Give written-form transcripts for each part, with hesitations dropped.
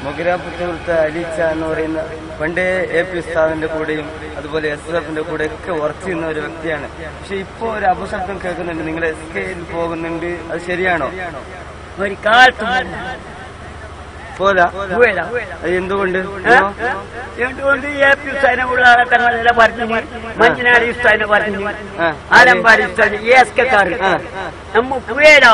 മൊഗ്രാപുരത്തെ അലീച്ച എന്ന് പറയുന്ന പണ്ടേ AP ഉസ്താദിന്റെ കൂടെയും അതുപോലെ SSFന്റെ കൂടെ ഒക്കെ വർക്ക് ചെയ്യുന്ന ഒരു വ്യക്തിയാണ്. പക്ഷെ ഇപ്പോ ഒരു അപശബ്ദം കേൾക്കുന്നുണ്ട്, നിങ്ങൾ SK പോകുന്നുണ്ട്, അത് ശരിയാണോ? ഒരു കാലത്തും പോരാ, എന്തുകൊണ്ട്? എന്തുകൊണ്ട് AP ഉസ്താദിനെ ഉള്ള തങ്ങളല്ല പറഞ്ഞു, മഞ്ചനാടി ഉസ്താദിനെ പറഞ്ഞു, ആലമ്പാടി ഉസ്താദ്, ESKക്കാർ നമ്മ പോയല്ല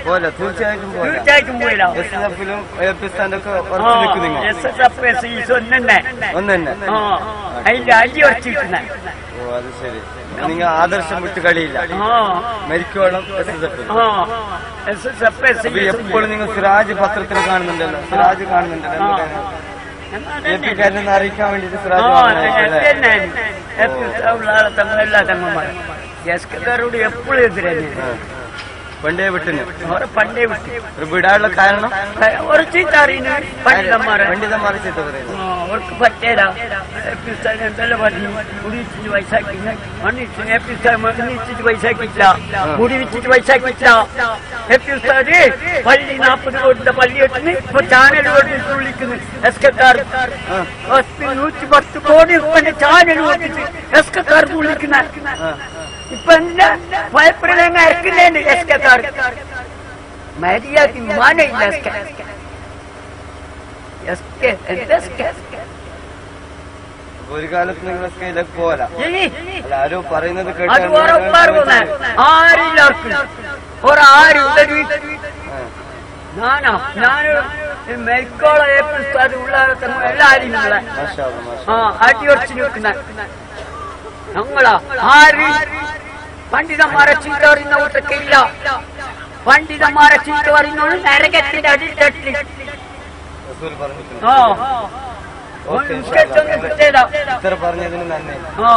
പോലെ തീർച്ചയായിട്ടും പോയില്ല. SSFലും AP ഉസ്താദിന്റെ ഒക്കെ വർക്ക് നിൽക്കുന്നു. SSF ഒന്നെ അതിന്റെ അടി ഉറച്ചിരിക്കുന്ന. ഓ, അത് ശരി. നിങ്ങൾ ആദർശം വിട്ട് കളിയില്ല, മരിക്കോളം SSF. എപ്പോഴും നിങ്ങൾ സിറാജ് പത്രത്തിൽ കാണുന്നുണ്ടല്ലോ, സിറാജ് കാണുന്നുണ്ടല്ലോ, APക്കാരനെ അറിയിക്കാൻ വേണ്ടിട്ട് സിറാജ് തങ്ങളോട് എപ്പോഴും എതിരെ പണ്ടേ വിട്ടിന്. പണ്ടേ വിട്ട് വിടാനുള്ള കാരണം ഒരു ചീത്ത അറിയുന്നു പണ്ഡിതന്മാരെ ചീത്ത പറയുന്നു. അവർക്ക് പറ്റേടാ. എന്തെല്ലാം പറഞ്ഞു, മുടി വെച്ചിട്ട് വയസ്സാക്കില്ല, മണ്ണിച്ചിട്ട് വയസ്സാക്കില്ല, മുടി വെച്ചിട്ട് വയസ്സാക്കില്ല. പള്ളി 40 കോടിന്റെ പള്ളി വെച്ചിന് ഇപ്പൊ ചാനൽ വിളിക്കുന്നു. SKക്കാർ 110 കോടി ചാനൽ വെച്ചിട്ട് SKക്കാർ വിളിക്കുന്ന. ഇപ്പൊ എന്താ ഭയപ്പെടുന്ന ഇറക്കുന്നുണ്ട് SKക്കാർ. മര്യാദക്ക് മാനയില്ല ഒരു കാലത്ത് നിങ്ങൾ SKയിലേക്ക് പോരാ. ആരോ പറയുന്നത് മെൽക്കോള ഉള്ള എല്ലാരും അടിയൊടിച്ചു നിൽക്കുന്ന ഞങ്ങളാ. ആര് പണ്ഡിതന്മാരെ ചീത്ത പറയുന്ന കൂട്ടൊക്കെയില്ല. പണ്ഡിതന്മാരെ ചീത്ത പറയുന്നോണ്ട് നരകത്തിന്റെ അടിയിൽ തട്ടി. പറഞ്ഞതിന് നന്ദി. ആ,